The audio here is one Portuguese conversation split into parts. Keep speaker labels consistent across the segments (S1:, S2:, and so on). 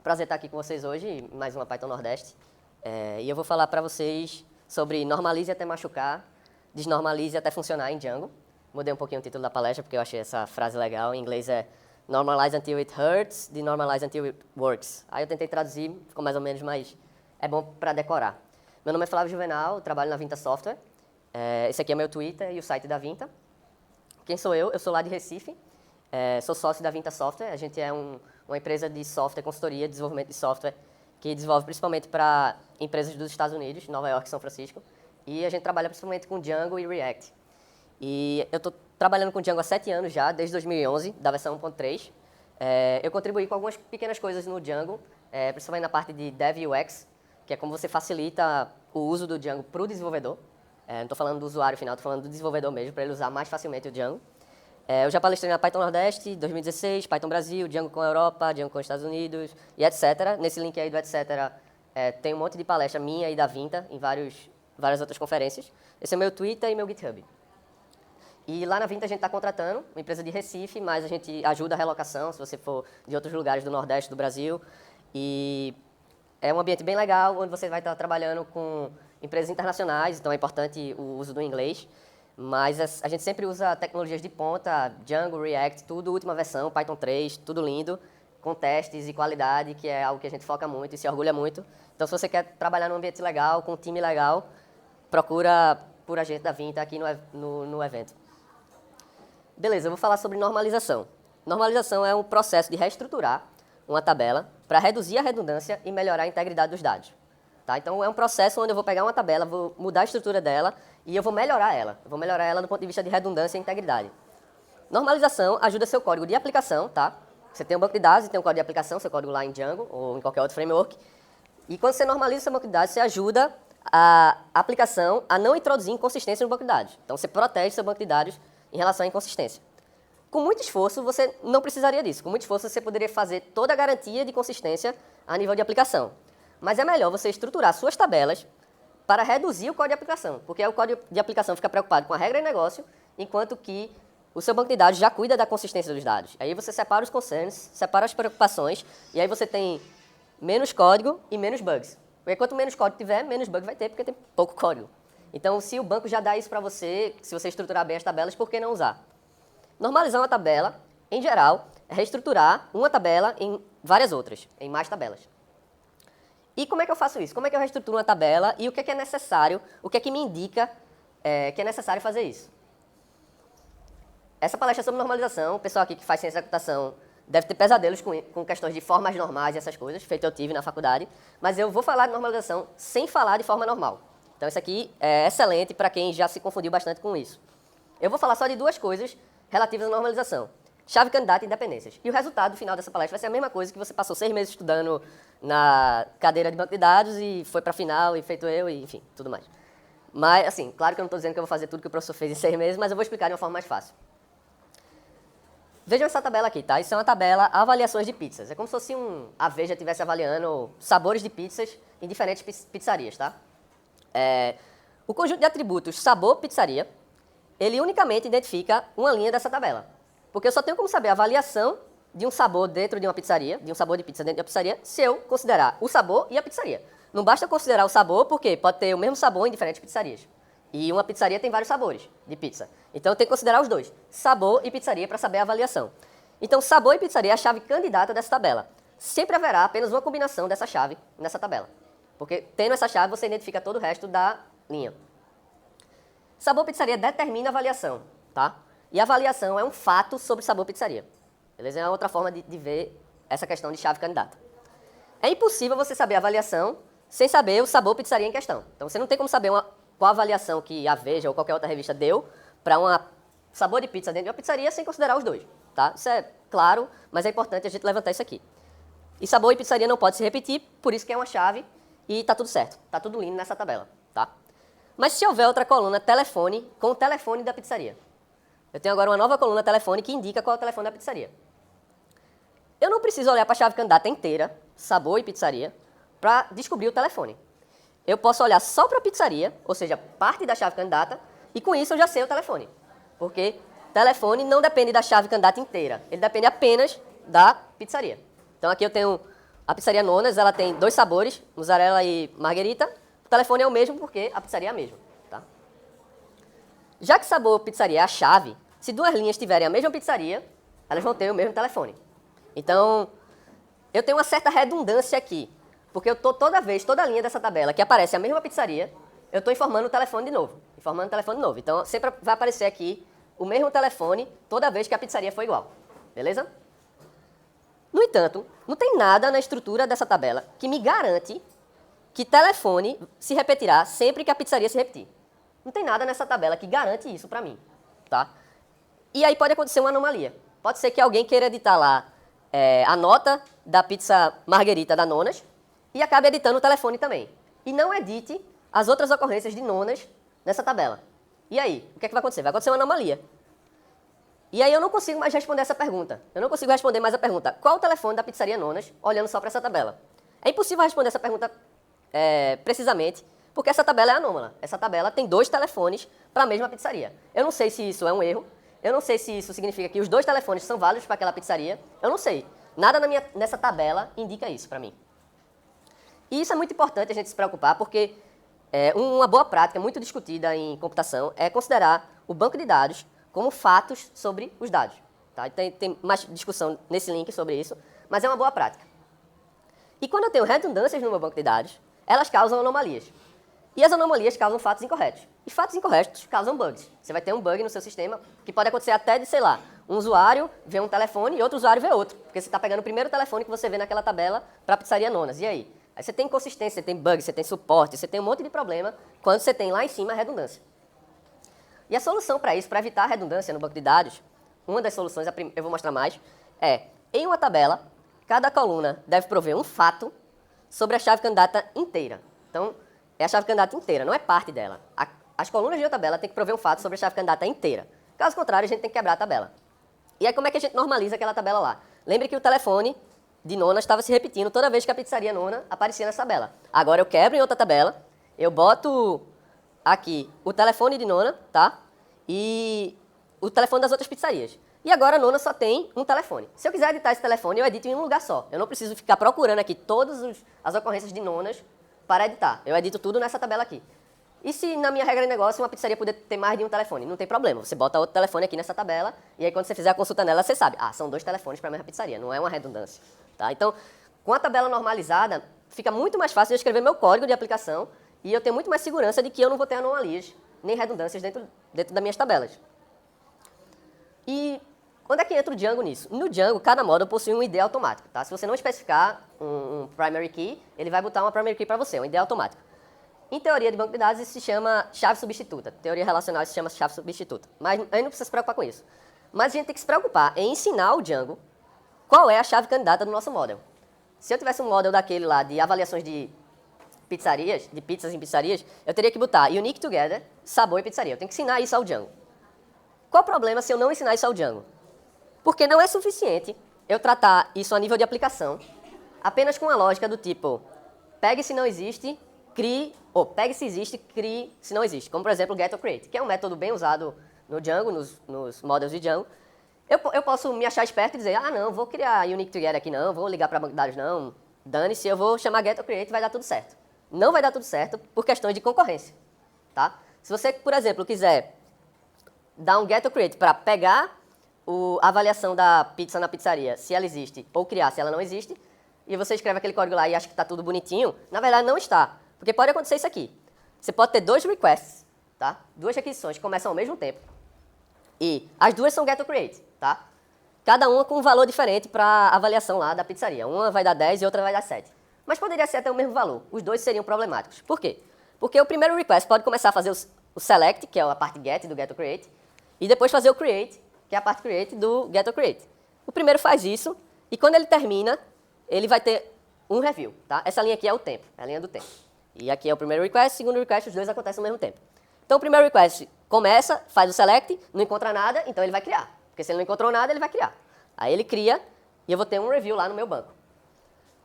S1: Prazer estar aqui com vocês hoje, em mais uma Python Nordeste. E eu vou falar para vocês sobre normalize até machucar, desnormalize até funcionar em Django. Mudei um pouquinho o título da palestra porque eu achei essa frase legal. Em inglês é normalize until it hurts, denormalize until it works. Aí eu tentei traduzir, ficou mais ou menos, mas é bom para decorar. Meu nome é Flávio Juvenal, trabalho na Vinta Software. Esse aqui é meu Twitter e o site da Vinta. Quem sou eu? Eu sou lá de Recife. Sou sócio da Vinta Software. A gente é uma empresa de software, consultoria, desenvolvimento de software, que desenvolve principalmente para empresas dos Estados Unidos, Nova York e São Francisco. E a gente trabalha principalmente com Django e React. E eu estou trabalhando com Django há 7 anos já, desde 2011, da versão 1.3. Eu contribuí com algumas pequenas coisas no Django, principalmente na parte de Dev UX, que é como você facilita o uso do Django para o desenvolvedor. Não estou falando do usuário final, estou falando do desenvolvedor mesmo, para ele usar mais facilmente o Django. Eu já palestrei na Python Nordeste, 2016, Python Brasil, Django com a Europa, Django com os Estados Unidos e etc. Nesse link aí do etc. Tem um monte de palestra minha e da Vinta em várias outras conferências. Esse é o meu Twitter e meu GitHub. E lá na Vinta a gente está contratando uma empresa de Recife, mas a gente ajuda a relocação, se você for de outros lugares do Nordeste do Brasil. E é um ambiente bem legal, onde você vai estar trabalhando com empresas internacionais, então é importante o uso do inglês. Mas a gente sempre usa tecnologias de ponta, Django, React, tudo última versão, Python 3, tudo lindo, com testes e qualidade, que é algo que a gente foca muito e se orgulha muito. Então, se você quer trabalhar num ambiente legal, com um time legal, procura por a gente da Vinta aqui no evento. Beleza, eu vou falar sobre normalização. Normalização é um processo de reestruturar uma tabela para reduzir a redundância e melhorar a integridade dos dados. Tá? Então, é um processo onde eu vou pegar uma tabela, vou mudar a estrutura dela e eu vou melhorar ela. Eu vou melhorar ela do ponto de vista de redundância e integridade. Normalização ajuda seu código de aplicação, tá? Você tem um banco de dados e tem um código de aplicação, seu código lá em Django ou em qualquer outro framework. E quando você normaliza seu banco de dados, você ajuda a aplicação a não introduzir inconsistência no banco de dados. Então, você protege seu banco de dados em relação à inconsistência. Com muito esforço, você não precisaria disso. Com muito esforço, você poderia fazer toda a garantia de consistência a nível de aplicação. Mas é melhor você estruturar suas tabelas para reduzir o código de aplicação, porque o código de aplicação fica preocupado com a regra de negócio, enquanto que o seu banco de dados já cuida da consistência dos dados. Aí você separa os concerns, separa as preocupações, e aí você tem menos código e menos bugs. Porque quanto menos código tiver, menos bug vai ter, porque tem pouco código. Então, se o banco já dá isso para você, se você estruturar bem as tabelas, por que não usar? Normalizar uma tabela, em geral, é reestruturar uma tabela em várias outras, em mais tabelas. E como é que eu faço isso? Como é que eu reestruturo uma tabela e o que é necessário, o que é que me indica que é necessário fazer isso? Essa palestra é sobre normalização, o pessoal aqui que faz ciência da computação deve ter pesadelos com questões de formas normais e essas coisas, feito eu tive na faculdade, mas eu vou falar de normalização sem falar de forma normal. Então isso aqui é excelente para quem já se confundiu bastante com isso. Eu vou falar só de duas coisas relativas à normalização. Chave candidata e independências. E o resultado final dessa palestra vai ser a mesma coisa que você passou 6 meses estudando na cadeira de banco de dados e foi para a final e feito eu e, enfim, tudo mais. Mas, assim, claro que eu não estou dizendo que eu vou fazer tudo que o professor fez em 6 meses, mas eu vou explicar de uma forma mais fácil. Vejam essa tabela aqui, tá? Isso é uma tabela avaliações de pizzas. É como se fosse a Veja estivesse avaliando sabores de pizzas em diferentes pizzarias, tá? O conjunto de atributos sabor pizzaria, ele unicamente identifica uma linha dessa tabela. Porque eu só tenho como saber a avaliação de um sabor dentro de uma pizzaria, de um sabor de pizza dentro de uma pizzaria, se eu considerar o sabor e a pizzaria. Não basta considerar o sabor, porque pode ter o mesmo sabor em diferentes pizzarias. E uma pizzaria tem vários sabores de pizza. Então eu tenho que considerar os dois, sabor e pizzaria, para saber a avaliação. Então sabor e pizzaria é a chave candidata dessa tabela. Sempre haverá apenas uma combinação dessa chave nessa tabela. Porque tendo essa chave, você identifica todo o resto da linha. Sabor pizzaria determina a avaliação, tá? E a avaliação é um fato sobre sabor pizzaria. Beleza? É uma outra forma de ver essa questão de chave candidata. É impossível você saber a avaliação sem saber o sabor pizzaria em questão. Então, você não tem como saber qual a avaliação que a Veja ou qualquer outra revista deu para um sabor de pizza dentro de uma pizzaria sem considerar os dois. Tá? Isso é claro, mas é importante a gente levantar isso aqui. E sabor e pizzaria não pode se repetir, por isso que é uma chave e está tudo certo. Está tudo lindo nessa tabela. Tá? Mas se houver outra coluna telefone com o telefone da pizzaria, eu tenho agora uma nova coluna telefone que indica qual é o telefone da pizzaria. Eu não preciso olhar para a chave candidata inteira, sabor e pizzaria, para descobrir o telefone. Eu posso olhar só para a pizzaria, ou seja, parte da chave candidata, e com isso eu já sei o telefone. Porque telefone não depende da chave candidata inteira, ele depende apenas da pizzaria. Então aqui eu tenho A pizzaria Nonas, ela tem 2 sabores, mussarela e marguerita. O telefone é o mesmo porque a pizzaria é a mesma, tá? Já que sabor pizzaria é a chave, se 2 linhas tiverem a mesma pizzaria, elas vão ter o mesmo telefone. Então, eu tenho uma certa redundância aqui, porque eu tô toda linha dessa tabela que aparece a mesma pizzaria, eu estou informando o telefone de novo. Então, sempre vai aparecer aqui o mesmo telefone toda vez que a pizzaria for igual. Beleza? No entanto, não tem nada na estrutura dessa tabela que me garante que telefone se repetirá sempre que a pizzaria se repetir. Não tem nada nessa tabela que garante isso para mim, tá? E aí pode acontecer uma anomalia. Pode ser que alguém queira editar lá a nota da pizza marguerita da Nonas e acabe editando o telefone também. E não edite as outras ocorrências de Nonas nessa tabela. E aí, o que é que vai acontecer? Vai acontecer uma anomalia. E aí eu não consigo mais responder essa pergunta. Eu não consigo responder mais a pergunta, qual o telefone da pizzaria Nonas, olhando só para essa tabela. É impossível responder essa pergunta precisamente, porque essa tabela é anômala. Essa tabela tem 2 telefones para a mesma pizzaria. Eu não sei se isso é um erro, eu não sei se isso significa que os 2 telefones são válidos para aquela pizzaria, eu não sei. Nada nessa tabela indica isso para mim. E isso é muito importante a gente se preocupar, porque uma boa prática, muito discutida em computação, é considerar o banco de dados como fatos sobre os dados. Tá? Tem mais discussão nesse link sobre isso, mas é uma boa prática. E quando eu tenho redundâncias no meu banco de dados, elas causam anomalias. E as anomalias causam fatos incorretos. E fatos incorretos causam bugs. Você vai ter um bug no seu sistema que pode acontecer até de, sei lá, um usuário vê um telefone e outro usuário vê outro. Porque você está pegando o primeiro telefone que você vê naquela tabela para a pizzaria Nonas. E aí? Aí você tem inconsistência, você tem bug, você tem suporte, você tem um monte de problema quando você tem lá em cima a redundância. E a solução para isso, para evitar a redundância no banco de dados, uma das soluções, eu vou mostrar mais, em uma tabela, cada coluna deve prover um fato sobre a chave candidata inteira. Então, é a chave candidata inteira, não é parte dela. As colunas de uma tabela têm que prover um fato sobre a chave candidata inteira. Caso contrário, a gente tem que quebrar a tabela. E aí, como é que a gente normaliza aquela tabela lá? Lembre que o telefone de Nona estava se repetindo toda vez que a pizzaria Nona aparecia nessa tabela. Agora eu quebro em outra tabela, eu boto aqui o telefone de Nona, tá? E o telefone das outras pizzarias. E agora a Nona só tem um telefone. Se eu quiser editar esse telefone, eu edito em um lugar só. Eu não preciso ficar procurando aqui todas as ocorrências de Nonas para editar. Eu edito tudo nessa tabela aqui. E se na minha regra de negócio uma pizzaria puder ter mais de um telefone? Não tem problema. Você bota outro telefone aqui nessa tabela e aí quando você fizer a consulta nela, você sabe. São 2 telefones para a mesma pizzaria. Não é uma redundância. Tá? Então, com a tabela normalizada, fica muito mais fácil de eu escrever meu código de aplicação e eu tenho muito mais segurança de que eu não vou ter anomalias nem redundâncias dentro das minhas tabelas. E onde é que entra o Django nisso? No Django, cada módulo possui um ID automático. Tá? Se você não especificar um primary key, ele vai botar uma primary key para você, um ID automático. Em teoria de banco de dados, isso se chama chave substituta. Teoria relacional, isso se chama chave substituta. Mas a gente não precisa se preocupar com isso. Mas a gente tem que se preocupar em ensinar o Django qual é a chave candidata do nosso model. Se eu tivesse um model daquele lá de avaliações de pizzarias, de pizzas em pizzarias, eu teria que botar unique together, sabor e pizzaria. Eu tenho que ensinar isso ao Django. Qual o problema se eu não ensinar isso ao Django? Porque não é suficiente eu tratar isso a nível de aplicação apenas com a lógica do tipo pegue se não existe, crie, ou pegue se existe, crie se não existe. Como, por exemplo, o get ou create, que é um método bem usado no Django, nos models de Django. Eu posso me achar esperto e dizer, não, vou criar unique together aqui não, vou ligar para banco de dados não, dane-se, eu vou chamar get ou create e vai dar tudo certo. Não vai dar tudo certo por questões de concorrência, tá? Se você, por exemplo, quiser dar um get ou create para pegar a avaliação da pizza na pizzaria, se ela existe, ou criar se ela não existe, e você escreve aquele código lá e acha que está tudo bonitinho, na verdade não está. Porque pode acontecer isso aqui. Você pode ter 2 requests, tá? 2 requisições que começam ao mesmo tempo. E as 2 são get ou create, tá? Cada uma com um valor diferente para a avaliação lá da pizzaria. Uma vai dar 10 e outra vai dar 7. Mas poderia ser até o mesmo valor. Os 2 seriam problemáticos. Por quê? Porque o primeiro request pode começar a fazer o select, que é a parte get do get ou create, e depois fazer o create, que é a parte create do get ou create. O primeiro faz isso, e quando ele termina, ele vai ter um review, tá? Essa linha aqui é o tempo, é a linha do tempo. E aqui é o primeiro request, segundo request, os 2 acontecem ao mesmo tempo. Então o primeiro request começa, faz o select, não encontra nada, então ele vai criar. Porque se ele não encontrou nada, ele vai criar. Aí ele cria, e eu vou ter um review lá no meu banco.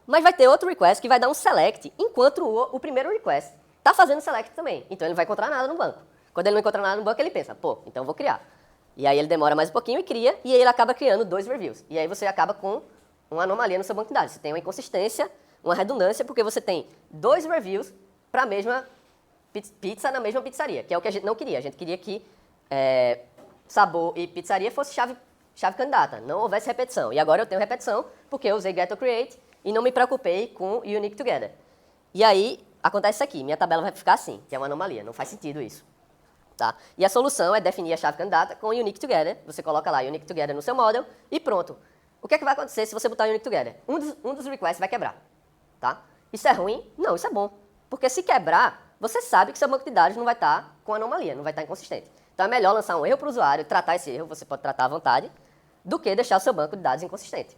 S1: Mas vai ter outro request que vai dar um select, enquanto o primeiro request está fazendo select também. Então ele não vai encontrar nada no banco. Quando ele não encontra nada no banco, ele pensa, então eu vou criar. E aí ele demora mais um pouquinho e cria, e aí ele acaba criando 2 reviews. E aí você acaba com uma anomalia no seu banco de dados. Você tem uma inconsistência, uma redundância, porque você tem 2 reviews para a mesma pizza na mesma pizzaria, que é o que a gente não queria. A gente queria que sabor e pizzaria fosse chave candidata, não houvesse repetição. E agora eu tenho repetição, porque eu usei getOCreate e não me preocupei com Unique Together. E aí, acontece isso aqui, minha tabela vai ficar assim, que é uma anomalia, não faz sentido isso. Tá? E a solução é definir a chave candidata com Unique Together. Você coloca lá Unique Together no seu model e pronto. O que é que vai acontecer se você botar Unique Together? Um dos requests vai quebrar. Tá? Isso é ruim? Não, isso é bom. Porque se quebrar, você sabe que seu banco de dados não vai estar com anomalia, não vai estar inconsistente. Então é melhor lançar um erro para o usuário, tratar esse erro, você pode tratar à vontade, do que deixar o seu banco de dados inconsistente.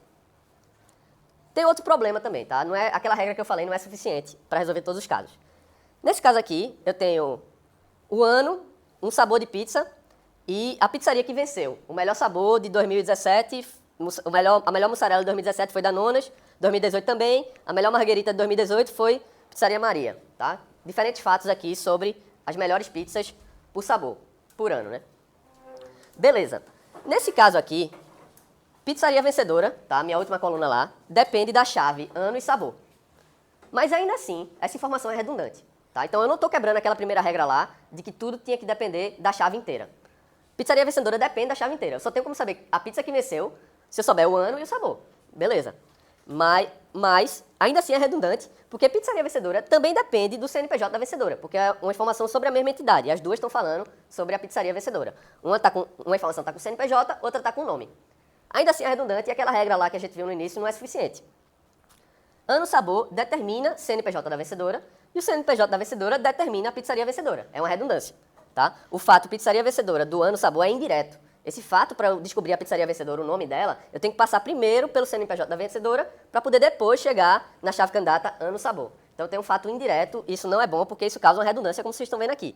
S1: Tem outro problema também, tá? Não é, aquela regra que eu falei não é suficiente para resolver todos os casos. Nesse caso aqui, eu tenho o ano, um sabor de pizza e a pizzaria que venceu. O melhor sabor de 2017, a melhor mussarela de 2017 foi da Nonas, 2018 também, a melhor marguerita de 2018 foi Pizzaria Maria, tá? Diferentes fatos aqui sobre as melhores pizzas por sabor, por ano, né? Beleza. Nesse caso aqui, pizzaria vencedora, tá? Minha última coluna lá, depende da chave ano e sabor. Mas ainda assim, essa informação é redundante, tá? Então eu não estou quebrando aquela primeira regra lá de que tudo tinha que depender da chave inteira. Pizzaria vencedora depende da chave inteira. Eu só tenho como saber a pizza que venceu se eu souber o ano e o sabor. Beleza. Mas ainda assim é redundante, porque pizzaria vencedora também depende do CNPJ da vencedora, porque é uma informação sobre a mesma entidade. E as duas estão falando sobre a pizzaria vencedora. Uma informação está com o CNPJ, outra está com o nome. Ainda assim é redundante e aquela regra lá que a gente viu no início não é suficiente. Ano sabor determina CNPJ da vencedora e o CNPJ da vencedora determina a pizzaria vencedora. É uma redundância, tá? O fato pizzaria vencedora do ano sabor é indireto. Esse fato, para eu descobrir a pizzaria vencedora, o nome dela, eu tenho que passar primeiro pelo CNPJ da vencedora para poder depois chegar na chave candidata ano sabor. Então tem um fato indireto, isso não é bom porque isso causa uma redundância, como vocês estão vendo aqui.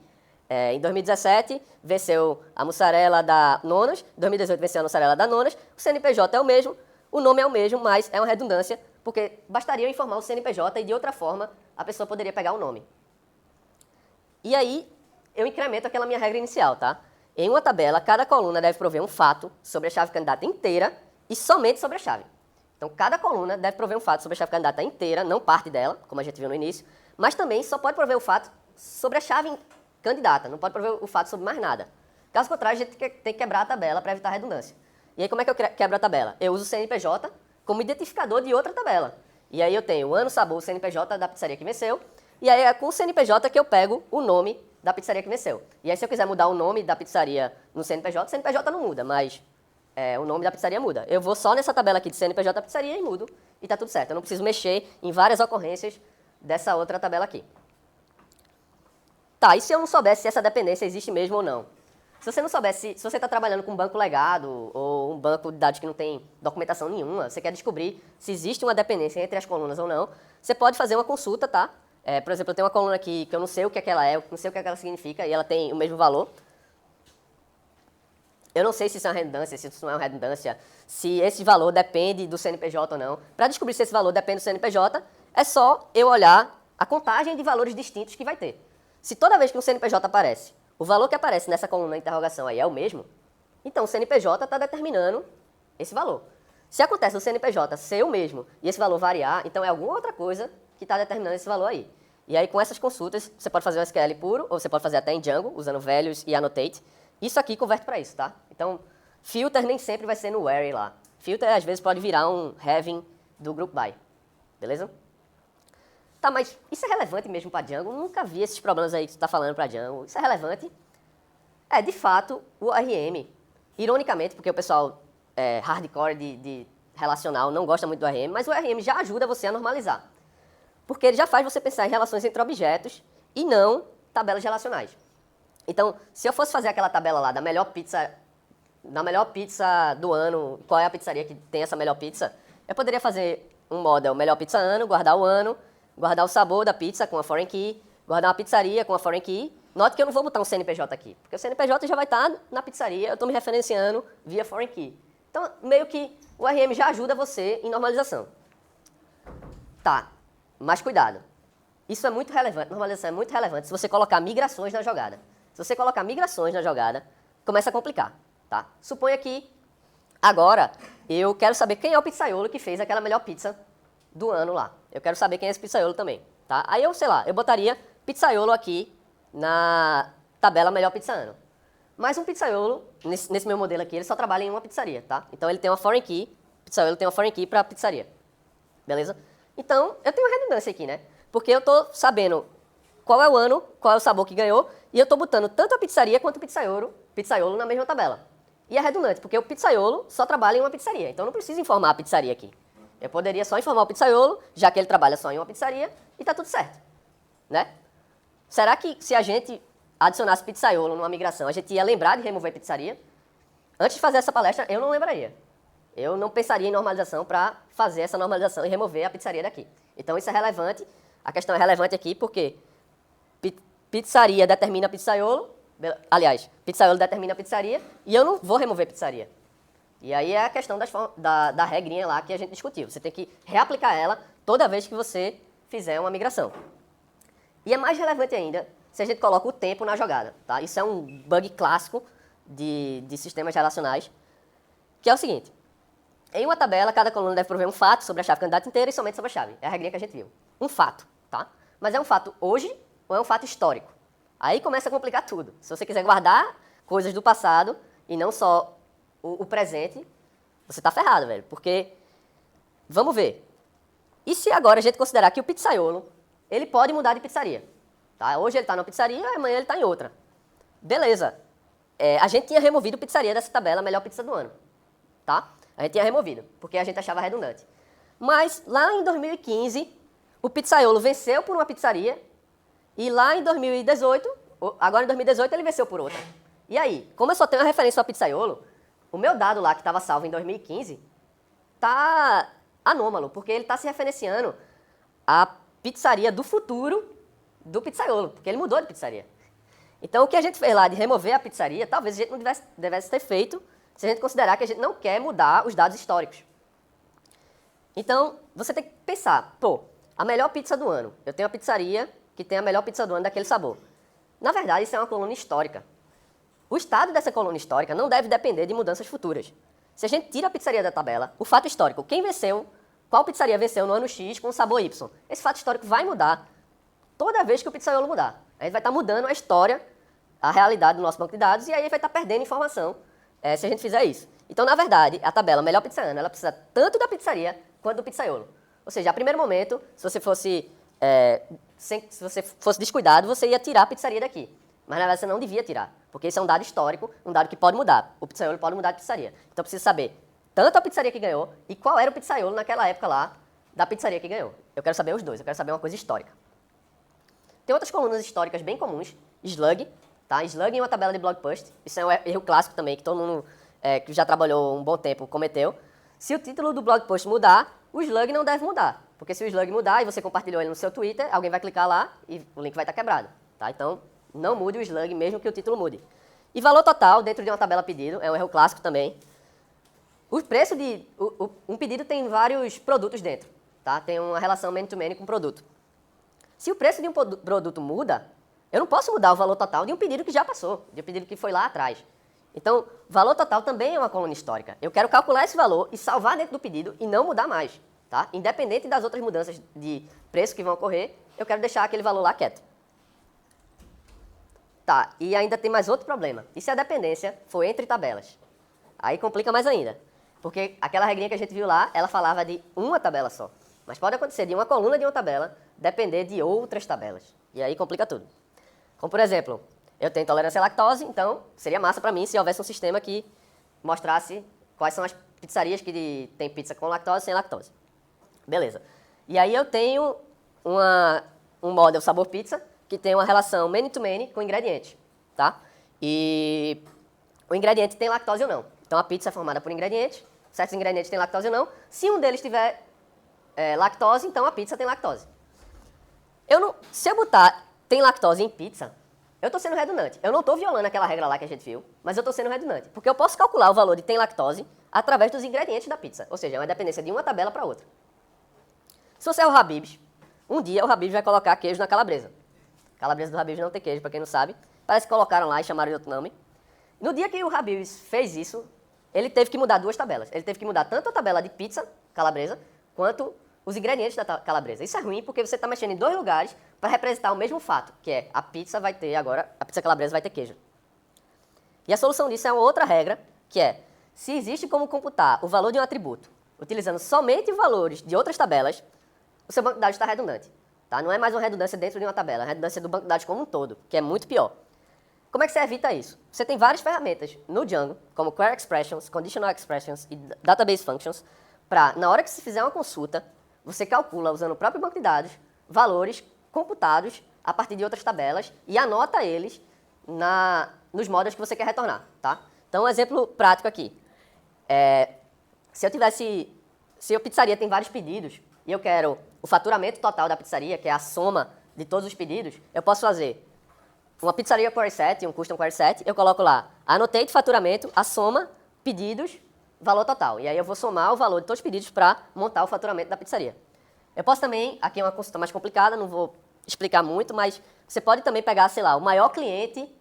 S1: Em 2017, venceu a mussarela da Nonas, em 2018 venceu a mussarela da Nonas, o CNPJ é o mesmo, o nome é o mesmo, mas é uma redundância, porque bastaria eu informar o CNPJ e de outra forma a pessoa poderia pegar o nome. E aí, eu incremento aquela minha regra inicial, tá? Em uma tabela, cada coluna deve prover um fato sobre a chave candidata inteira e somente sobre a chave. Então, cada coluna deve prover um fato sobre a chave candidata inteira, não parte dela, como a gente viu no início, mas também só pode prover o fato sobre a chave candidata, não pode prover o fato sobre mais nada. Caso contrário, a gente tem que quebrar a tabela para evitar redundância. E aí, como é que eu quebro a tabela? Eu uso o CNPJ como identificador de outra tabela. E aí eu tenho o ano, sabor, o CNPJ da pizzaria que venceu, e aí é com o CNPJ que eu pego o nome da pizzaria que venceu. E aí se eu quiser mudar o nome da pizzaria no CNPJ, o CNPJ não muda, mas o nome da pizzaria muda. Eu vou só nessa tabela aqui de CNPJ da pizzaria e mudo, e tá tudo certo. Eu não preciso mexer em várias ocorrências dessa outra tabela aqui. Tá, e se eu não soubesse se essa dependência existe mesmo ou não? Se você não soubesse, se você está trabalhando com um banco legado ou um banco de dados que não tem documentação nenhuma, você quer descobrir se existe uma dependência entre as colunas ou não, você pode fazer uma consulta, tá? Por exemplo, eu tenho uma coluna aqui que eu não sei o que é que ela é, eu não sei o que é que ela significa, e ela tem o mesmo valor. Eu não sei se isso é uma redundância, se isso não é uma redundância, se esse valor depende do CNPJ ou não. Para descobrir se esse valor depende do CNPJ, é só eu olhar a contagem de valores distintos que vai ter. Se toda vez que um CNPJ aparece, o valor que aparece nessa coluna de interrogação aí é o mesmo, então o CNPJ está determinando esse valor. Se acontece o CNPJ ser o mesmo e esse valor variar, então é alguma outra coisa que está determinando esse valor aí. E aí com essas consultas, você pode fazer o SQL puro, ou você pode fazer até em Django, usando values e annotate. Isso aqui converte para isso, tá? Então, filter nem sempre vai ser no where lá. Filter às vezes pode virar um having do group by. Beleza? Tá, mas isso é relevante mesmo para Django? Eu nunca vi esses problemas aí que você está falando para Django. Isso é relevante? De fato, o ORM, ironicamente, porque o pessoal hardcore de relacional não gosta muito do ORM, mas o ORM já ajuda você a normalizar. Porque ele já faz você pensar em relações entre objetos e não tabelas relacionais. Então, se eu fosse fazer aquela tabela lá da melhor pizza do ano, qual é a pizzaria que tem essa melhor pizza, eu poderia fazer um model melhor pizza ano, guardar o ano, guardar o sabor da pizza com a foreign key, guardar uma pizzaria com a foreign key. Note que eu não vou botar um CNPJ aqui, porque o CNPJ já vai estar na pizzaria, eu estou me referenciando via foreign key. Então, meio que o ORM já ajuda você em normalização. Tá, mas cuidado. Isso é muito relevante, normalização é muito relevante se você colocar migrações na jogada. Se você colocar migrações na jogada, começa a complicar, tá? Suponha que agora eu quero saber quem é o pizzaiolo que fez aquela melhor pizza do ano lá. Eu quero saber quem é esse pizzaiolo também, tá? Aí eu, sei lá, eu botaria pizzaiolo aqui na tabela melhor pizza ano. Mas um pizzaiolo, nesse meu modelo aqui, ele só trabalha em uma pizzaria, tá? Então ele tem uma foreign key, pizzaiolo tem uma foreign key para pizzaria. Beleza? Então, eu tenho uma redundância aqui, né? Porque eu tô sabendo qual é o ano, qual é o sabor que ganhou, e eu tô botando tanto a pizzaria quanto o pizzaiolo na mesma tabela. E é redundante, porque o pizzaiolo só trabalha em uma pizzaria, então eu não preciso informar a pizzaria aqui. Eu poderia só informar o pizzaiolo, já que ele trabalha só em uma pizzaria, e tá tudo certo, né? Será que se a gente adicionasse pizzaiolo numa migração, a gente ia lembrar de remover pizzaria? Antes de fazer essa palestra, eu não lembraria. Eu não pensaria em normalização para fazer essa normalização e remover a pizzaria daqui. Então isso é relevante, a questão é relevante aqui porque pizzaria determina pizzaiolo, aliás, pizzaiolo determina pizzaria e eu não vou remover pizzaria. E aí é a questão da regrinha lá que a gente discutiu. Você tem que reaplicar ela toda vez que você fizer uma migração. E é mais relevante ainda se a gente coloca o tempo na jogada, tá? Isso é um bug clássico de sistemas relacionais, que é o seguinte. Em uma tabela, cada coluna deve prover um fato sobre a chave candidata inteira e somente sobre a chave. É a regrinha que a gente viu. Um fato, tá? Mas é um fato hoje ou é um fato histórico? Aí começa a complicar tudo. Se você quiser guardar coisas do passado e não só o presente, você tá ferrado, velho. Porque, vamos ver. E se agora a gente considerar que o pizzaiolo, ele pode mudar de pizzaria? Tá? Hoje ele tá numa pizzaria, amanhã ele tá em outra. Beleza. A gente tinha removido pizzaria dessa tabela melhor pizza do ano. Tá? A gente tinha removido, porque a gente achava redundante. Mas lá em 2015, o pizzaiolo venceu por uma pizzaria e lá em 2018, agora em 2018 ele venceu por outra. E aí, como eu só tenho a referência ao pizzaiolo, o meu dado lá que estava salvo em 2015 tá anômalo, porque ele está se referenciando à pizzaria do futuro do pizzaiolo, porque ele mudou de pizzaria. Então o que a gente fez lá de remover a pizzaria, talvez a gente não devesse ter feito se a gente considerar que a gente não quer mudar os dados históricos. Então, você tem que pensar, pô, a melhor pizza do ano. Eu tenho a pizzaria que tem a melhor pizza do ano daquele sabor. Na verdade, isso é uma coluna histórica. O estado dessa coluna histórica não deve depender de mudanças futuras. Se a gente tira a pizzaria da tabela, o fato histórico, quem venceu, qual pizzaria venceu no ano X com o sabor Y, esse fato histórico vai mudar toda vez que o pizzaiolo mudar. A gente vai estar mudando a história, a realidade do nosso banco de dados, e aí vai estar perdendo informação se a gente fizer isso. Então, na verdade, a tabela melhor pizza ano, ela precisa tanto da pizzaria quanto do pizzaiolo. Ou seja, a primeiro momento, se você fosse descuidado, você ia tirar a pizzaria daqui. Mas na verdade você não devia tirar, porque isso é um dado histórico, um dado que pode mudar. O pizzaiolo pode mudar de pizzaria. Então precisa saber tanto a pizzaria que ganhou e qual era o pizzaiolo naquela época lá da pizzaria que ganhou. Eu quero saber os dois, eu quero saber uma coisa histórica. Tem outras colunas históricas bem comuns, slug, tá? Slug em uma tabela de blog post. Isso é um erro clássico também, que todo mundo que já trabalhou um bom tempo cometeu. Se o título do blog post mudar, o slug não deve mudar. Porque se o slug mudar e você compartilhou ele no seu Twitter, alguém vai clicar lá e o link vai estar quebrado. Tá? Então, não mude o slug mesmo que o título mude. E valor total dentro de uma tabela pedido, é um erro clássico também. O preço de... um pedido tem vários produtos dentro. Tá? Tem uma relação man-to-man com o produto. Se o preço de um produto muda, eu não posso mudar o valor total de um pedido que já passou, de um pedido que foi lá atrás. Então, valor total também é uma coluna histórica. Eu quero calcular esse valor e salvar dentro do pedido e não mudar mais. Tá? Independente das outras mudanças de preço que vão ocorrer, eu quero deixar aquele valor lá quieto. Tá, e ainda tem mais outro problema. E se a dependência for entre tabelas? Aí complica mais ainda. Porque aquela regrinha que a gente viu lá, ela falava de uma tabela só. Mas pode acontecer de uma coluna de uma tabela depender de outras tabelas. E aí complica tudo. Como, por exemplo, eu tenho intolerância à lactose, então seria massa para mim se houvesse um sistema que mostrasse quais são as pizzarias que tem pizza com lactose e sem lactose. Beleza. E aí eu tenho um model sabor pizza que tem uma relação many-to-many com ingrediente, tá? E o ingrediente tem lactose ou não. Então a pizza é formada por ingredientes, certos ingredientes têm lactose ou não. Se um deles tiver lactose, então a pizza tem lactose. Se eu botar tem lactose em pizza, eu estou sendo redundante. Eu não estou violando aquela regra lá que a gente viu, mas eu estou sendo redundante. Porque eu posso calcular o valor de tem lactose através dos ingredientes da pizza. Ou seja, é uma dependência de uma tabela para outra. Se você é o Habib's, um dia o Habib's vai colocar queijo na calabresa. A calabresa do Habib's não tem queijo, para quem não sabe. Parece que colocaram lá e chamaram de outro nome. No dia que o Habib's fez isso, ele teve que mudar duas tabelas. Ele teve que mudar tanto a tabela de pizza calabresa, quanto os ingredientes da calabresa. Isso é ruim porque você está mexendo em dois lugares para representar o mesmo fato, que é a pizza vai ter agora, a pizza calabresa vai ter queijo. E a solução disso é uma outra regra, que é, se existe como computar o valor de um atributo, utilizando somente valores de outras tabelas, o seu banco de dados está redundante. Tá? Não é mais uma redundância dentro de uma tabela, é uma redundância do banco de dados como um todo, que é muito pior. Como é que você evita isso? Você tem várias ferramentas no Django, como Query Expressions, Conditional Expressions e Database Functions, para, na hora que você fizer uma consulta, você calcula, usando o próprio banco de dados, valores computados a partir de outras tabelas e anota eles nos modos que você quer retornar. Tá? Então, um exemplo prático aqui. Se a pizzaria tem vários pedidos e eu quero o faturamento total da pizzaria, que é a soma de todos os pedidos, eu posso fazer uma pizzaria query set, um custom query set, eu coloco lá, annotate faturamento, a soma, pedidos, valor total. E aí eu vou somar o valor de todos os pedidos para montar o faturamento da pizzaria. Eu posso também, aqui é uma consulta mais complicada, não vou explicar muito, mas você pode também pegar, sei lá, o maior cliente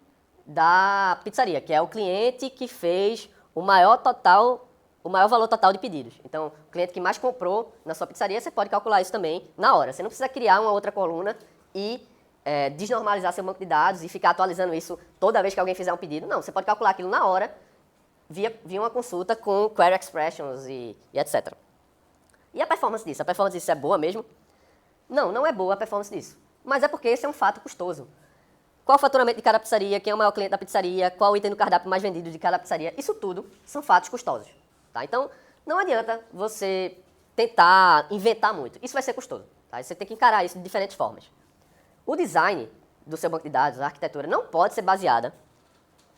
S1: da pizzaria, que é o cliente que fez o maior valor total de pedidos. Então, o cliente que mais comprou na sua pizzaria, você pode calcular isso também na hora. Você não precisa criar uma outra coluna e desnormalizar seu banco de dados e ficar atualizando isso toda vez que alguém fizer um pedido. Não, você pode calcular aquilo na hora via uma consulta com Query Expressions e etc. E a performance disso? A performance disso é boa mesmo? Não, não é boa a performance disso. Mas é porque esse é um fato custoso. Qual o faturamento de cada pizzaria, quem é o maior cliente da pizzaria, qual o item do cardápio mais vendido de cada pizzaria, isso tudo são fatos custosos. Tá? Então, não adianta você tentar inventar muito. Isso vai ser custoso. Tá? Você tem que encarar isso de diferentes formas. O design do seu banco de dados, a arquitetura, não pode ser baseada,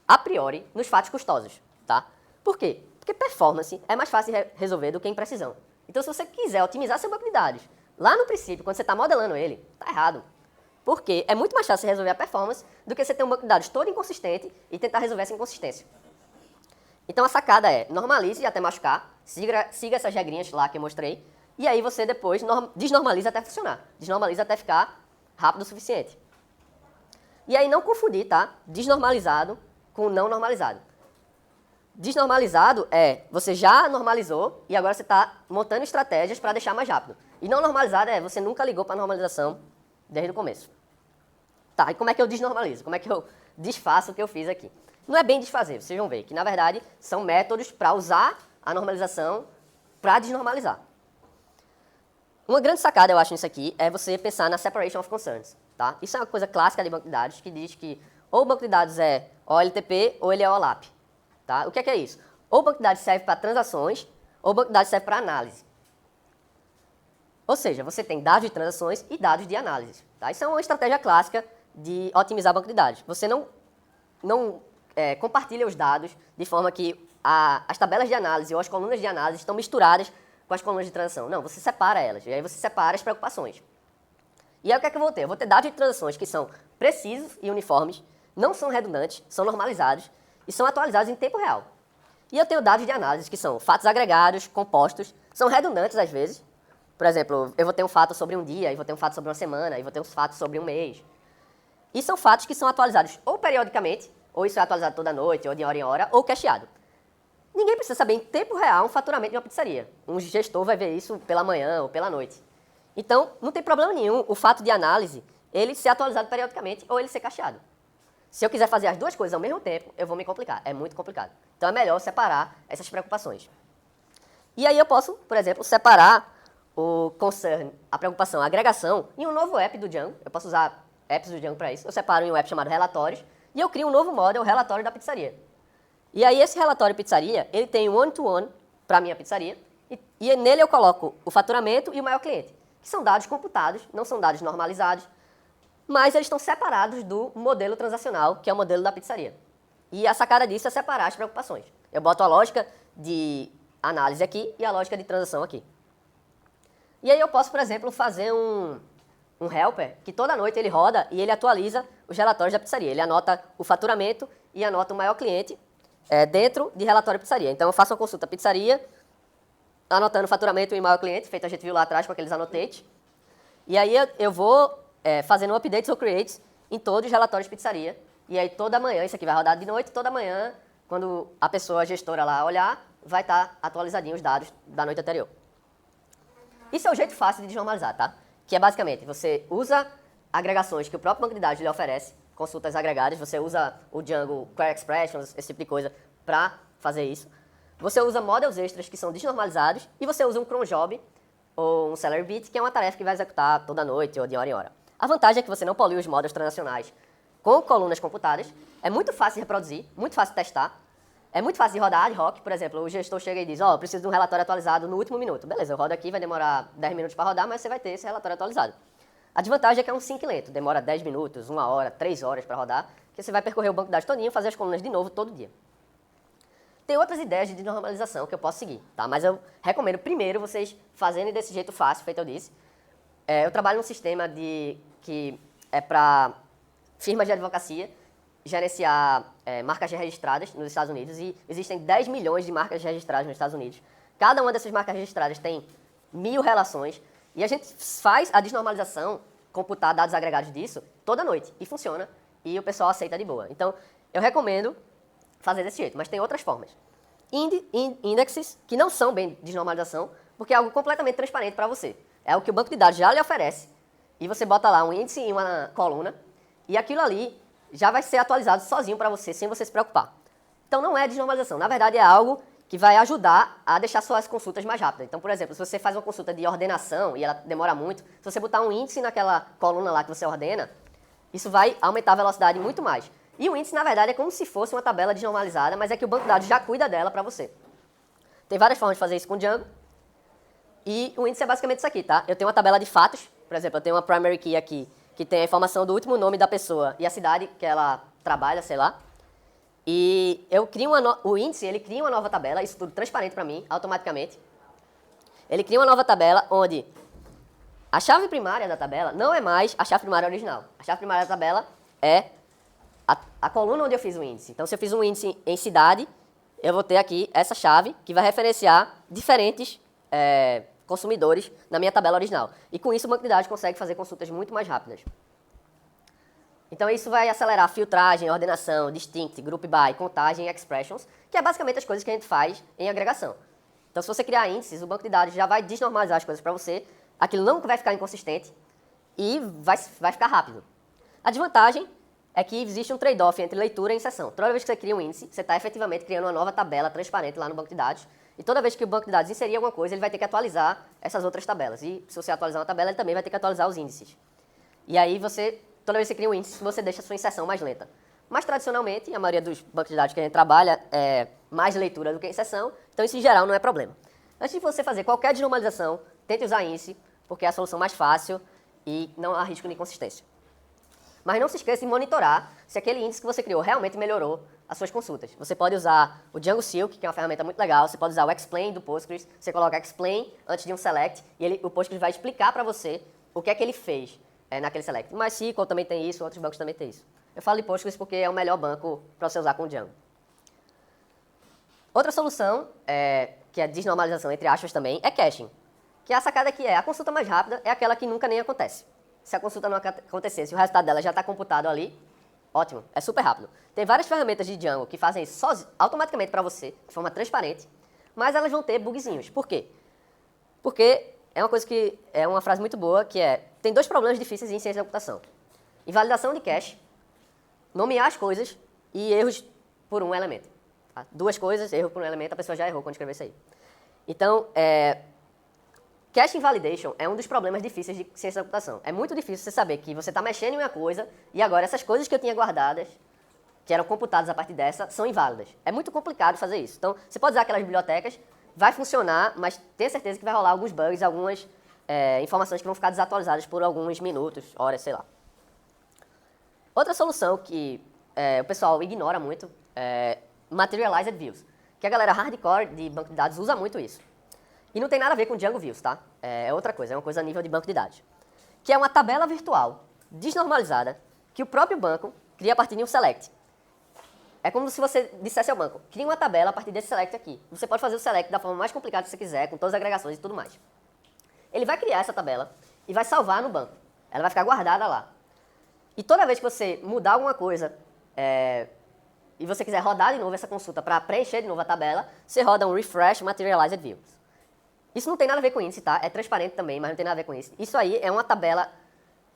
S1: a priori, nos fatos custosos. Tá? Por quê? Porque performance é mais fácil de resolver do que imprecisão. Então, se você quiser otimizar seu banco de dados, lá no princípio, quando você está modelando ele, está errado. Porque é muito mais fácil resolver a performance do que você ter um banco de dados todo inconsistente e tentar resolver essa inconsistência. Então, a sacada é, normalize até machucar, siga essas regrinhas lá que eu mostrei, e aí você depois desnormaliza até funcionar. Desnormaliza até ficar rápido o suficiente. E aí não confundir, tá? Desnormalizado com não normalizado. Desnormalizado é, você já normalizou e agora você está montando estratégias para deixar mais rápido. E não normalizado é, você nunca ligou para a normalização desde o começo. Tá, e como é que eu desnormalizo? Como é que eu desfaço o que eu fiz aqui? Não é bem desfazer, vocês vão ver que, na verdade, são métodos para usar a normalização para desnormalizar. Uma grande sacada, eu acho, nisso aqui, é você pensar na separation of concerns. Tá? Isso é uma coisa clássica de banco de dados, que diz que ou o banco de dados é OLTP ou ele é OLAP. Tá? O que é isso? Ou o banco de dados serve para transações, ou o banco de dados serve para análise. Ou seja, você tem dados de transações e dados de análise. Tá? Isso é uma estratégia clássica de otimizar banco de dados. Você não compartilha os dados de forma que as tabelas de análise ou as colunas de análise estão misturadas com as colunas de transação. Não, você separa elas. E aí você separa as preocupações. E aí o que é que eu vou ter? Eu vou ter dados de transações que são precisos e uniformes, não são redundantes, são normalizados e são atualizados em tempo real. E eu tenho dados de análise que são fatos agregados, compostos, são redundantes às vezes. Por exemplo, eu vou ter um fato sobre um dia, e vou ter um fato sobre uma semana, e vou ter um fato sobre um mês. E são fatos que são atualizados ou periodicamente, ou isso é atualizado toda noite, ou de hora em hora, ou cacheado. Ninguém precisa saber em tempo real um faturamento de uma pizzaria. Um gestor vai ver isso pela manhã ou pela noite. Então, não tem problema nenhum o fato de análise, ele ser atualizado periodicamente ou ele ser cacheado. Se eu quiser fazer as duas coisas ao mesmo tempo, eu vou me complicar. É muito complicado. Então, é melhor separar essas preocupações. E aí eu posso, por exemplo, separar o concern, a preocupação, a agregação, em um novo app do Django. Eu posso usar apps do Django para isso. Eu separo em um app chamado Relatórios e eu crio um novo model, o relatório da pizzaria. E aí esse relatório pizzaria, ele tem um one-to-one para a minha pizzaria e nele eu coloco o faturamento e o maior cliente, que são dados computados, não são dados normalizados, mas eles estão separados do modelo transacional, que é o modelo da pizzaria. E a sacada disso é separar as preocupações. Eu boto a lógica de análise aqui e a lógica de transação aqui. E aí eu posso, por exemplo, fazer um helper que toda noite ele roda e ele atualiza os relatórios da pizzaria. Ele anota o faturamento e anota o maior cliente dentro de relatório pizzaria. Então eu faço uma consulta pizzaria, anotando o faturamento e o maior cliente, feito a gente viu lá atrás com aqueles annotates. E aí eu vou fazendo updates ou creates em todos os relatórios pizzaria. E aí toda manhã, isso aqui vai rodar de noite, toda manhã quando a pessoa, a gestora lá olhar, vai estar atualizadinho os dados da noite anterior. Isso é um jeito fácil de desnormalizar, tá? Que é basicamente, você usa agregações que o próprio banco de dados lhe oferece, consultas agregadas, você usa o Django Query Expressions, esse tipo de coisa, para fazer isso. Você usa models extras que são desnormalizados e você usa um cron job ou um celery bit, que é uma tarefa que vai executar toda noite ou de hora em hora. A vantagem é que você não polui os models transacionais com colunas computadas, é muito fácil de reproduzir, muito fácil de testar, é muito fácil de rodar ad hoc. Por exemplo, o gestor chega e diz, ó, preciso de um relatório atualizado no último minuto. Beleza, eu rodo aqui, vai demorar 10 minutos para rodar, mas você vai ter esse relatório atualizado. A desvantagem é que é um sync lento, demora 10 minutos, 1 hora, 3 horas para rodar, que você vai percorrer o banco de dados todinho, fazer as colunas de novo todo dia. Tem outras ideias de desnormalização que eu posso seguir, tá? Mas eu recomendo primeiro vocês fazerem desse jeito fácil, feito eu disse. Eu trabalho num sistema que é para firmas de advocacia gerenciar marcas registradas nos Estados Unidos, e existem 10 milhões de marcas registradas nos Estados Unidos. Cada uma dessas marcas registradas tem 1000 relações, e a gente faz a desnormalização, computar dados agregados disso, toda noite, e funciona, e o pessoal aceita de boa. Então, eu recomendo fazer desse jeito, mas tem outras formas. Indexes, que não são bem desnormalização, porque é algo completamente transparente para você. É o que o banco de dados já lhe oferece, e você bota lá um índice em uma coluna, e aquilo ali já vai ser atualizado sozinho para você, sem você se preocupar. Então não é desnormalização, na verdade é algo que vai ajudar a deixar suas consultas mais rápidas. Então, por exemplo, se você faz uma consulta de ordenação e ela demora muito, se você botar um índice naquela coluna lá que você ordena, isso vai aumentar a velocidade muito mais. E o índice, na verdade, é como se fosse uma tabela desnormalizada, mas é que o banco de dados já cuida dela para você. Tem várias formas de fazer isso com o Django. E o índice é basicamente isso aqui, tá? Eu tenho uma tabela de fatos, por exemplo, eu tenho uma primary key aqui, que tem a informação do último nome da pessoa e a cidade que ela trabalha, sei lá. E eu crio o índice, ele cria uma nova tabela, isso tudo transparente para mim, automaticamente. Ele cria uma nova tabela onde a chave primária da tabela não é mais a chave primária original. A chave primária da tabela é a coluna onde eu fiz o índice. Então, se eu fiz um índice em cidade, eu vou ter aqui essa chave que vai referenciar diferentes consumidores na minha tabela original. E com isso o banco de dados consegue fazer consultas muito mais rápidas. Então isso vai acelerar filtragem, ordenação, distinct, group by, contagem e expressions, que é basicamente as coisas que a gente faz em agregação. Então se você criar índices, o banco de dados já vai desnormalizar as coisas para você, aquilo não vai ficar inconsistente e vai ficar rápido. A desvantagem é que existe um trade-off entre leitura e inserção. Toda vez que você cria um índice, você está efetivamente criando uma nova tabela transparente lá no banco de dados, e toda vez que o banco de dados inserir alguma coisa, ele vai ter que atualizar essas outras tabelas. E se você atualizar uma tabela, ele também vai ter que atualizar os índices. E aí toda vez que você cria um índice, você deixa a sua inserção mais lenta. Mas tradicionalmente, a maioria dos bancos de dados que a gente trabalha é mais leitura do que inserção, então isso em geral não é problema. Antes de você fazer qualquer desnormalização, tente usar índice, porque é a solução mais fácil e não há risco de inconsistência. Mas não se esqueça de monitorar se aquele índice que você criou realmente melhorou as suas consultas. Você pode usar o Django Silk, que é uma ferramenta muito legal, você pode usar o explain do Postgres, você coloca explain antes de um select, e o Postgres vai explicar para você o que é que ele fez naquele select. O MySQL também tem isso, outros bancos também têm isso. Eu falo de Postgres porque é o melhor banco para você usar com o Django. Outra solução, que é desnormalização entre aspas também, é caching. Que a sacada aqui a consulta mais rápida é aquela que nunca nem acontece. Se a consulta não acontecer, se o resultado dela já está computado ali, ótimo, é super rápido. Tem várias ferramentas de Django que fazem isso automaticamente para você, de forma transparente, mas elas vão ter bugzinhos. Por quê? Porque é uma coisa que é uma frase muito boa, que tem dois problemas difíceis em ciência da computação. Invalidação de cache, nomear as coisas e erros por um elemento. Tá? Duas coisas, erro por um elemento, a pessoa já errou quando escreveu isso aí. Então, cache invalidation é um dos problemas difíceis de ciência da computação. É muito difícil você saber que você está mexendo em uma coisa e agora essas coisas que eu tinha guardadas, que eram computadas a partir dessa, são inválidas. É muito complicado fazer isso. Então, você pode usar aquelas bibliotecas, vai funcionar, mas tenha certeza que vai rolar alguns bugs, algumas informações que vão ficar desatualizadas por alguns minutos, horas, sei lá. Outra solução que o pessoal ignora muito é Materialized Views, que a galera hardcore de banco de dados usa muito isso. E não tem nada a ver com Django Views, tá? É outra coisa, é uma coisa a nível de banco de dados. Que é uma tabela virtual desnormalizada que o próprio banco cria a partir de um select. É como se você dissesse ao banco, cria uma tabela a partir desse select aqui. Você pode fazer o select da forma mais complicada que você quiser, com todas as agregações e tudo mais. Ele vai criar essa tabela e vai salvar no banco. Ela vai ficar guardada lá. E toda vez que você mudar alguma coisa e você quiser rodar de novo essa consulta para preencher de novo a tabela, você roda um refresh materialized views. Isso não tem nada a ver com índice, tá? É transparente também, mas não tem nada a ver com isso. Isso aí é uma tabela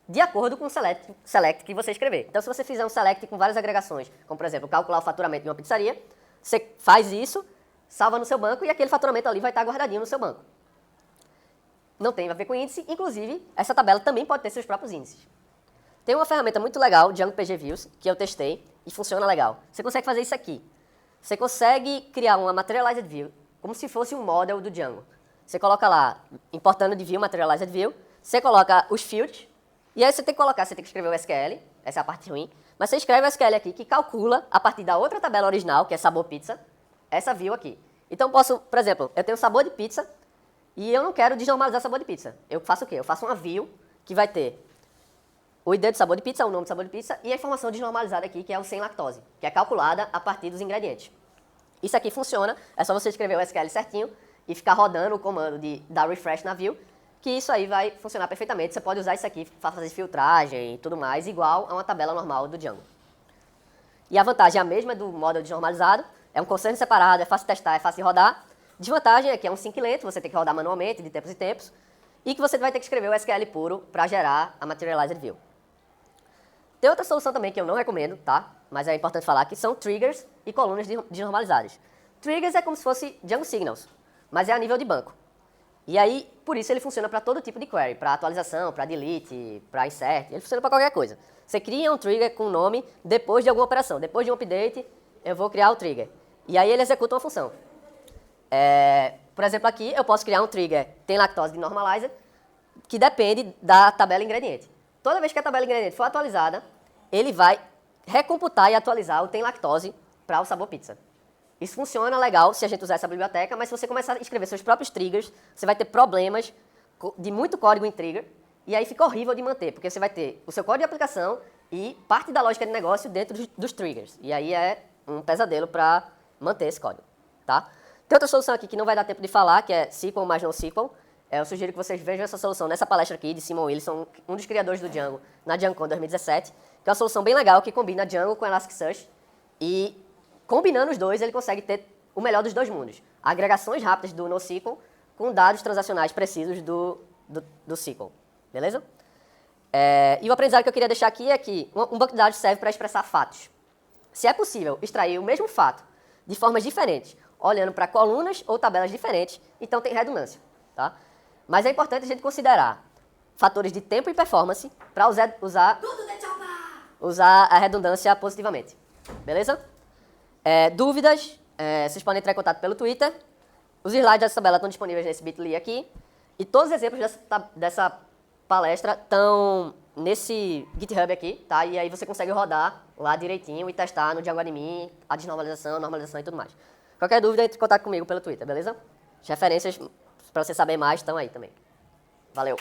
S1: de acordo com o select que você escrever. Então, se você fizer um select com várias agregações, como por exemplo, calcular o faturamento de uma pizzaria, você faz isso, salva no seu banco e aquele faturamento ali vai estar guardadinho no seu banco. Não tem a ver com índice, inclusive, essa tabela também pode ter seus próprios índices. Tem uma ferramenta muito legal, Django PG Views, que eu testei e funciona legal. Você consegue fazer isso aqui. Você consegue criar uma Materialized View, como se fosse um model do Django. Você coloca lá, importando de view, Materialized View, você coloca os fields, e aí você tem que escrever o SQL, essa é a parte ruim, mas você escreve o SQL aqui, que calcula, a partir da outra tabela original, que é sabor pizza, essa view aqui. Então, posso, por exemplo, eu tenho sabor de pizza, e eu não quero desnormalizar sabor de pizza. Eu faço o quê? Eu faço uma view que vai ter o ID do sabor de pizza, o nome do sabor de pizza e a informação desnormalizada aqui, que é o sem lactose, que é calculada a partir dos ingredientes. Isso aqui funciona, é só você escrever o SQL certinho e ficar rodando o comando de dar refresh na view, que isso aí vai funcionar perfeitamente. Você pode usar isso aqui para fazer filtragem e tudo mais, igual a uma tabela normal do Django. E a vantagem é a mesma do model desnormalizado, é um concern separado, é fácil testar, é fácil rodar. Desvantagem é que é um sync lento, você tem que rodar manualmente, de tempos em tempos, e que você vai ter que escrever o SQL puro para gerar a Materialized View. Tem outra solução também que eu não recomendo, tá? Mas é importante falar, que são triggers e colunas desnormalizadas. Triggers é como se fosse Django Signals, mas é a nível de banco. E aí, por isso ele funciona para todo tipo de query, para atualização, para delete, para insert, ele funciona para qualquer coisa. Você cria um trigger com nome depois de alguma operação. Depois de um update, eu vou criar o trigger. E aí ele executa uma função. Por exemplo, aqui eu posso criar um trigger tem lactose de normalizer, que depende da tabela ingrediente. Toda vez que a tabela ingrediente for atualizada, ele vai recomputar e atualizar o tem lactose para o sabor pizza. Isso funciona legal se a gente usar essa biblioteca, mas se você começar a escrever seus próprios triggers, você vai ter problemas de muito código em trigger, e aí fica horrível de manter, porque você vai ter o seu código de aplicação e parte da lógica de negócio dentro dos triggers. E aí é um pesadelo para manter esse código, tá? Tem outra solução aqui que não vai dar tempo de falar, que é SQL mais NoSQL. Eu sugiro que vocês vejam essa solução nessa palestra aqui de Simon Wilson, um dos criadores do Django, na DjangoCon 2017, que é uma solução bem legal que combina Django com Elasticsearch. E combinando os dois, ele consegue ter o melhor dos dois mundos. Agregações rápidas do NoSQL com dados transacionais precisos do SQL. Beleza? E o aprendizado que eu queria deixar aqui é que um banco de dados serve para expressar fatos. Se é possível extrair o mesmo fato de formas diferentes, olhando para colunas ou tabelas diferentes, então tem redundância, tá? Mas é importante a gente considerar fatores de tempo e performance para usar a redundância positivamente. Beleza? Dúvidas, vocês podem entrar em contato pelo Twitter. Os slides dessa tabela estão disponíveis nesse bit.ly aqui. E todos os exemplos dessa palestra estão nesse GitHub aqui, tá? E aí você consegue rodar lá direitinho e testar no Django Admin a desnormalização, normalização e tudo mais. Qualquer dúvida, entre em contato comigo pelo Twitter, beleza? As referências para você saber mais estão aí também. Valeu!